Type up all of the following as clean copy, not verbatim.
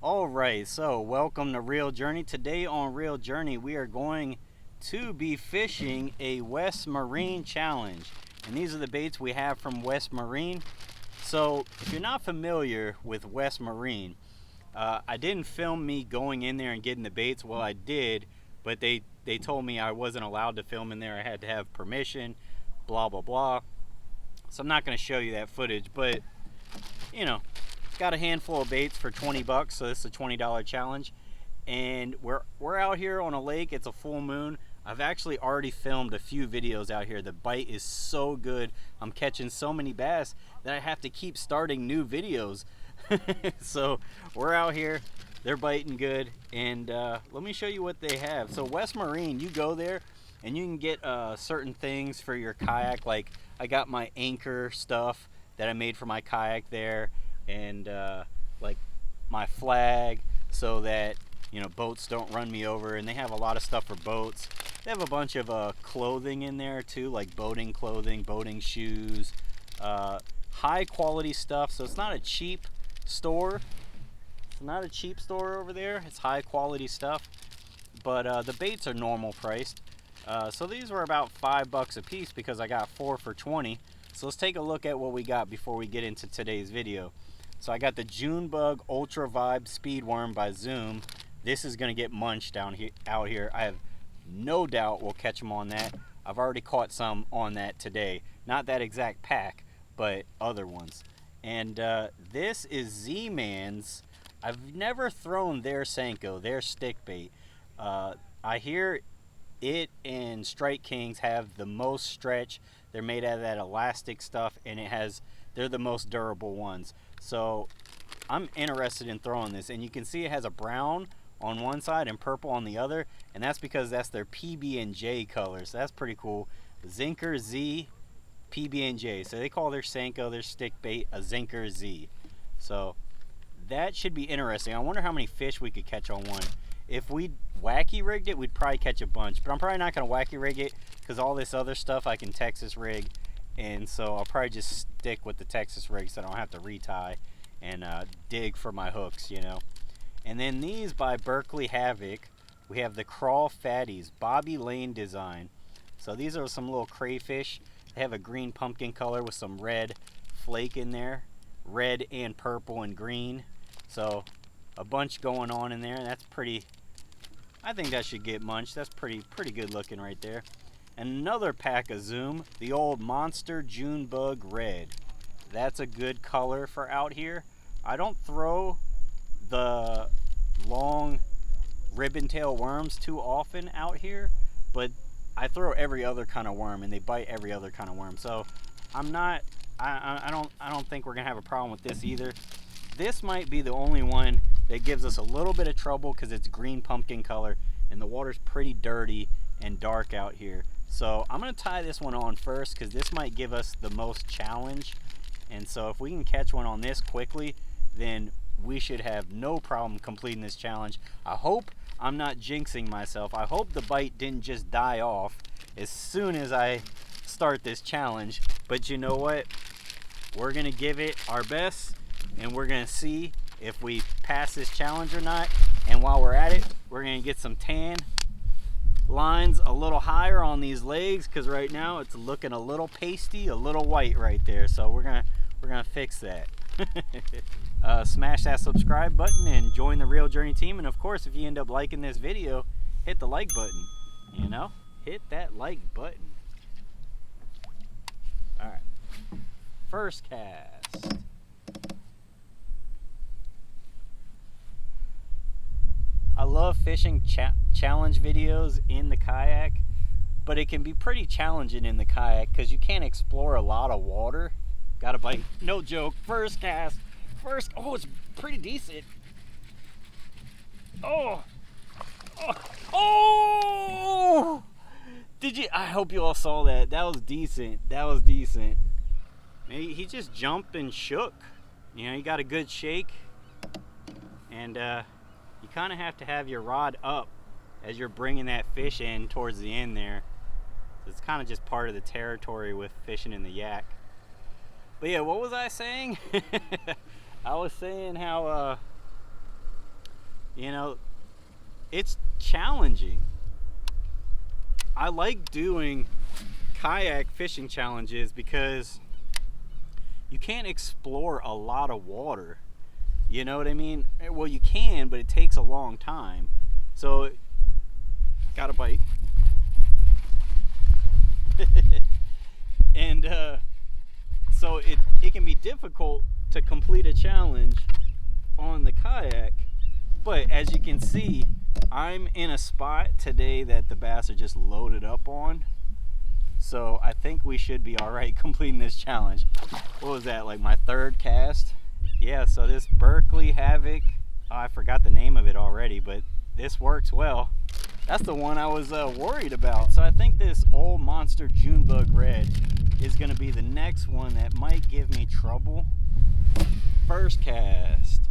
Alright, so welcome to Real Journey. Today on Real Journey we are going to be fishing a West Marine challenge. And these are the baits we have from West Marine. So if you're not familiar with West Marine, I didn't film me going in there and getting the baits. Well, I did, but they told me I wasn't allowed to film in there. I had to have permission, blah blah blah. So I'm not going to show you that footage, but you know, got a handful of baits for 20 bucks, so this is a $20 challenge. And we're out here on a lake. It's a full moon. I've actually already filmed a few videos out here. The bite is so good. I'm catching so many bass that I have to keep starting new videos. So we're out here, they're biting good, and let me show you what they have. So West Marine, you go there and you can get certain things for your kayak. Like I got my anchor stuff that I made for my kayak there, and like my flag, so that boats don't run me over. And they have a lot of stuff for boats. They have a bunch of clothing in there too, like boating clothing, boating shoes, high quality stuff. So it's not a cheap store. It's not a cheap store over there. It's high quality stuff, but the baits are normal priced. So these were about $5 a piece because I got 4 for 20. So let's take a look at what we got before we get into today's video. So I got the June Bug Ultra Vibe Speed Worm by Zoom. This is going to get munched out here. I have no doubt we'll catch them on that. I've already caught some on that today. Not that exact pack, but other ones. And this is Z-Man's. I've never thrown their Senko, their stick bait. I hear it and Strike Kings have the most stretch. They're made out of that elastic stuff, and they're the most durable ones. So I'm interested in throwing this, and you can see it has a brown on one side and purple on the other, and that's because that's their PB&J colors. So that's pretty cool. Zinker Z, PB&J. So they call their Senko, their stick bait, a Zinker Z. So that should be interesting. I wonder how many fish we could catch on one. If we wacky rigged it, we'd probably catch a bunch, but I'm probably not going to wacky rig it because all this other stuff I can Texas rig, and so I'll probably just stick with the Texas rig so I don't have to retie and dig for my hooks, And then these by Berkeley Havoc, we have the Crawl Fatties, Bobby Lane design. So these are some little crayfish. They have a green pumpkin color with some red flake in there, red and purple and green. So a bunch going on in there. That's pretty, I think that should get munched. That's pretty good looking right there. And another pack of Zoom, the old Monster June Bug Red. That's a good color for out here. I don't throw the long ribbon tail worms too often out here, but I throw every other kind of worm, and they bite every other kind of worm. So I don't think we're gonna have a problem with this either. This might be the only one that gives us a little bit of trouble because it's green pumpkin color and the water's pretty dirty and dark out here. So I'm going to tie this one on first because this might give us the most challenge. And so if we can catch one on this quickly, then we should have no problem completing this challenge. I hope I'm not jinxing myself. I hope the bite didn't just die off as soon as I start this challenge. But you know what? We're going to give it our best, and we're going to see if we pass this challenge or not. And while we're at it, we're going to get some tan lines a little higher on these legs, because right now it's looking a little pasty, a little white right there. So we're gonna fix that. Smash that subscribe button and join the Real Journey team. And of course, if you end up liking this video, hit the like button. Hit that like button. All right, first cast. I love fishing challenge videos in the kayak, but it can be pretty challenging in the kayak because you can't explore a lot of water. Got a bite, no joke. First cast, oh, it's pretty decent. Oh! I hope you all saw that. That was decent. Maybe he just jumped and shook. He got a good shake, and you kind of have to have your rod up as you're bringing that fish in towards the end there. It's kind of just part of the territory with fishing in the yak. But yeah, what was I saying? I was saying how You know, it's challenging. I like doing kayak fishing challenges because you can't explore a lot of water. You know what I mean? Well, you can, but it takes a long time. So, got a bite. And so it can be difficult to complete a challenge on the kayak. But as you can see, I'm in a spot today that the bass are just loaded up on. So I think we should be all right completing this challenge. What was that, like my third cast? Yeah, so this Berkeley Havoc, oh, I forgot the name of it already, but this works well. That's the one I was worried about. So I think this old monster Junebug Red is gonna be the next one that might give me trouble. First cast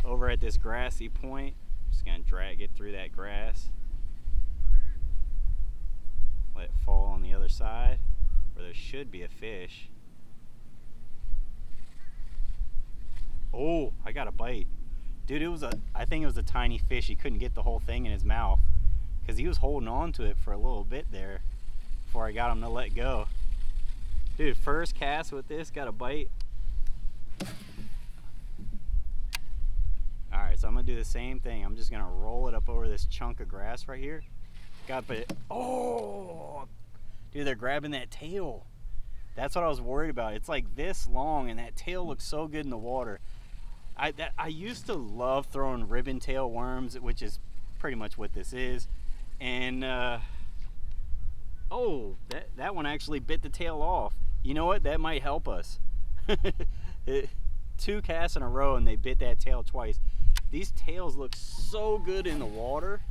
over at this grassy point. Just gonna drag it through that grass. Let it fall on the other side where there should be a fish. Oh, I got a bite. Dude, I think it was a tiny fish. He couldn't get the whole thing in his mouth because he was holding on to it for a little bit there before I got him to let go. Dude, first cast with this, got a bite. All right, so I'm gonna do the same thing. I'm just gonna roll it up over this chunk of grass right here. Got it. Oh, dude, they're grabbing that tail. That's what I was worried about. It's like this long, and that tail looks so good in the water. I used to love throwing ribbon tail worms, which is pretty much what this is. And oh, that one actually bit the tail off. You know what? That might help us. 2 casts in a row, and they bit that tail twice. These tails look so good in the water,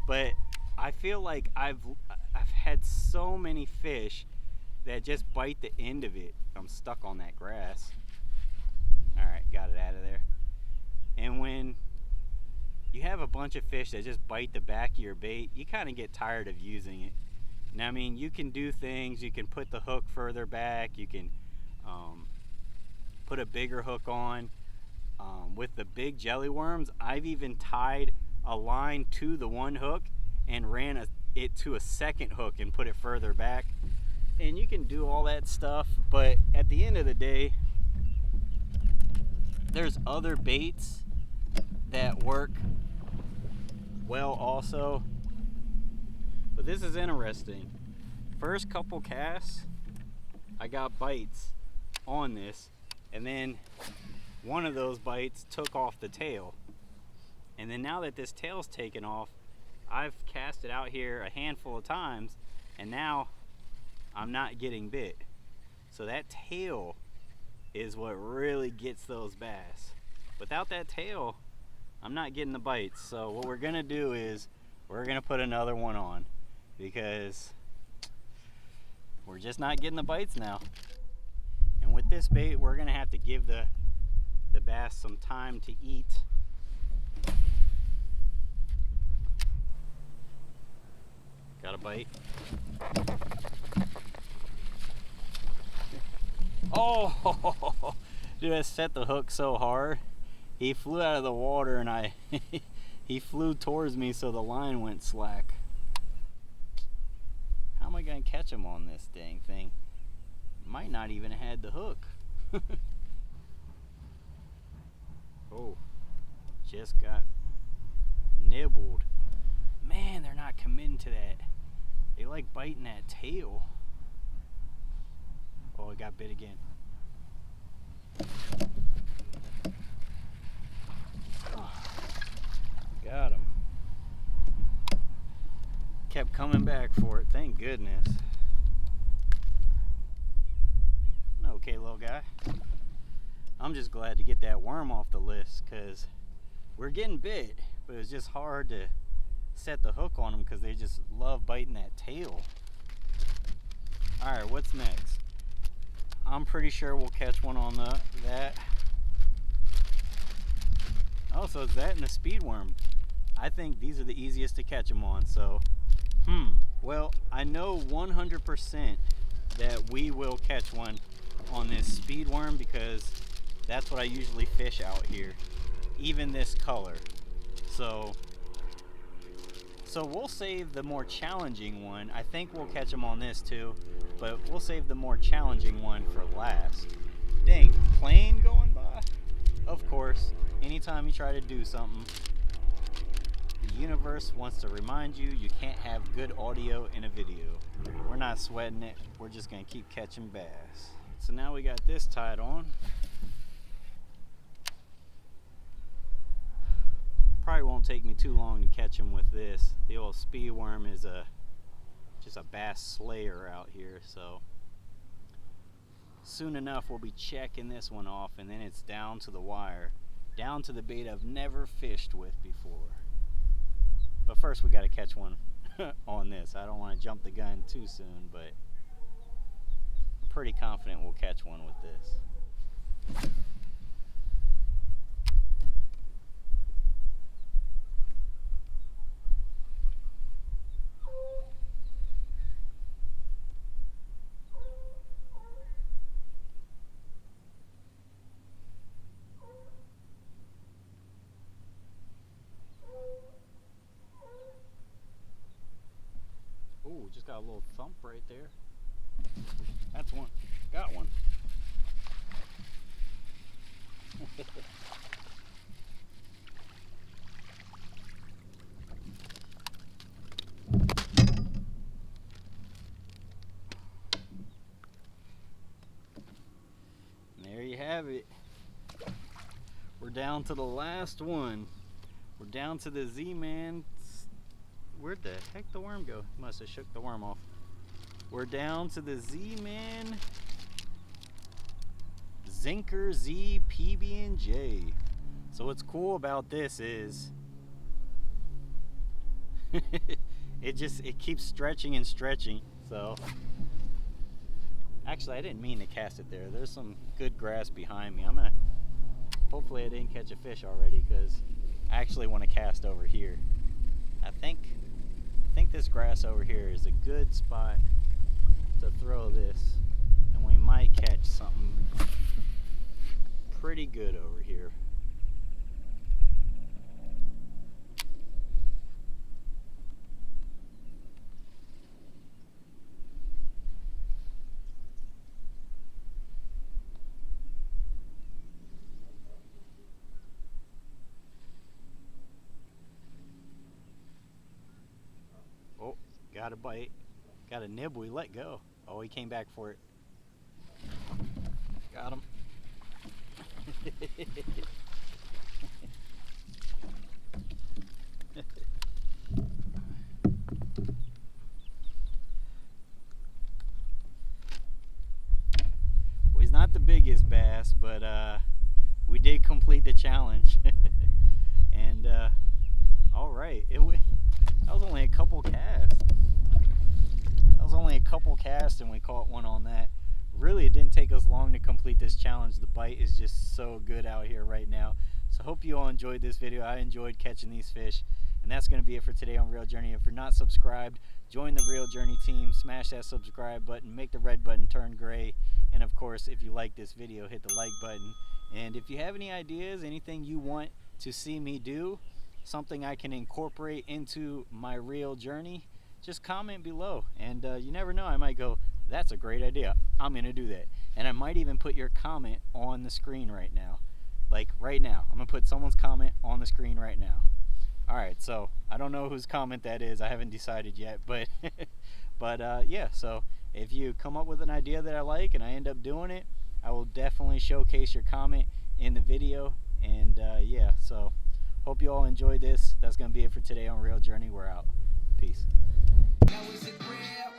but I feel like I've had so many fish that just bite the end of it. I'm stuck on that grass. All right, got it out of there. And when you have a bunch of fish that just bite the back of your bait, you kind of get tired of using it. Now, I mean, you can do things. You can put the hook further back. You can put a bigger hook on. With the big jelly worms, I've even tied a line to the one hook and ran it to a second hook and put it further back. And you can do all that stuff, but at the end of the day, there's other baits that work well also. But this is interesting. First couple casts, I got bites on this, and then one of those bites took off the tail. And then now that this tail's taken off, I've cast it out here a handful of times, and now I'm not getting bit. So that tail is what really gets those bass. Without that tail, I'm not getting the bites. So what we're gonna do is we're gonna put another one on because we're just not getting the bites now. And with this bait, we're gonna have to give the bass some time to eat. Got a bite. Oh, dude, I set the hook so hard. He flew out of the water and he flew towards me, so the line went slack. How am I gonna catch him on this dang thing? Might not even have had the hook. Oh, just got nibbled. Man, they're not committing to that. They like biting that tail. Oh, it got bit again. Oh, got him. Kept coming back for it, thank goodness. Okay, little guy. I'm just glad to get that worm off the list because we're getting bit, but it was just hard to set the hook on them because they just love biting that tail. All right, what's next? I'm pretty sure we'll catch one on that. Oh, so it's that and the speed worm. I think these are the easiest to catch them on. So, well, I know 100% that we will catch one on this speed worm because that's what I usually fish out here, even this color. So we'll save the more challenging one. I think we'll catch them on this too, but we'll save the more challenging one for last. Dang, plane going by? Of course, anytime you try to do something, the universe wants to remind you you can't have good audio in a video. We're not sweating it, we're just gonna keep catching bass. So now we got this tied on. Probably won't take me too long to catch him with this. The old speed worm is just a bass slayer out here, so soon enough we'll be checking this one off, and then it's down to the wire, down to the bait I've never fished with before. But first we got to catch one on this. I don't want to jump the gun too soon, but I'm pretty confident we'll catch one with this. Ooh, just got a little thump right there. That's one. Got one. And there you have it. We're down to the last one. We're down to the Z-Man. Where'd the heck the worm go? Must have shook the worm off. We're down to the Z-Man Zinker Z PB&J. So what's cool about this is it keeps stretching and stretching. So actually I didn't mean to cast it there. There's some good grass behind me. Hopefully I didn't catch a fish already, because I actually want to cast over here. I think this grass over here is a good spot to throw this, and we might catch something pretty good over here. Oh, got a bite. Got a nib, we let go. Oh, he came back for it. Got him. Well, he's not the biggest bass, but we did complete the challenge. And all right, that was only a couple casts. And we caught one on that. Really, it didn't take us long to complete this challenge. The bite is just so good out here right now. So hope you all enjoyed this video. I enjoyed catching these fish. And that's going to be it for today on Reel Journey. If you're not subscribed, join the Reel Journey team. Smash that subscribe button. Make the red button turn gray. And of course, if you like this video, hit the like button. And if you have any ideas, anything you want to see me do, something I can incorporate into my Reel Journey, just comment below. And you never know, I might go, that's a great idea, I'm gonna do that. And I might even put your comment on the screen right now. Like right now, I'm gonna put someone's comment on the screen right now. All right, so I don't know whose comment that is, I haven't decided yet, but yeah, so if you come up with an idea that I like and I end up doing it, I will definitely showcase your comment in the video. And yeah, so hope you all enjoyed this. That's gonna be it for today on Reel Journey. We're out. Peace. Now is it real?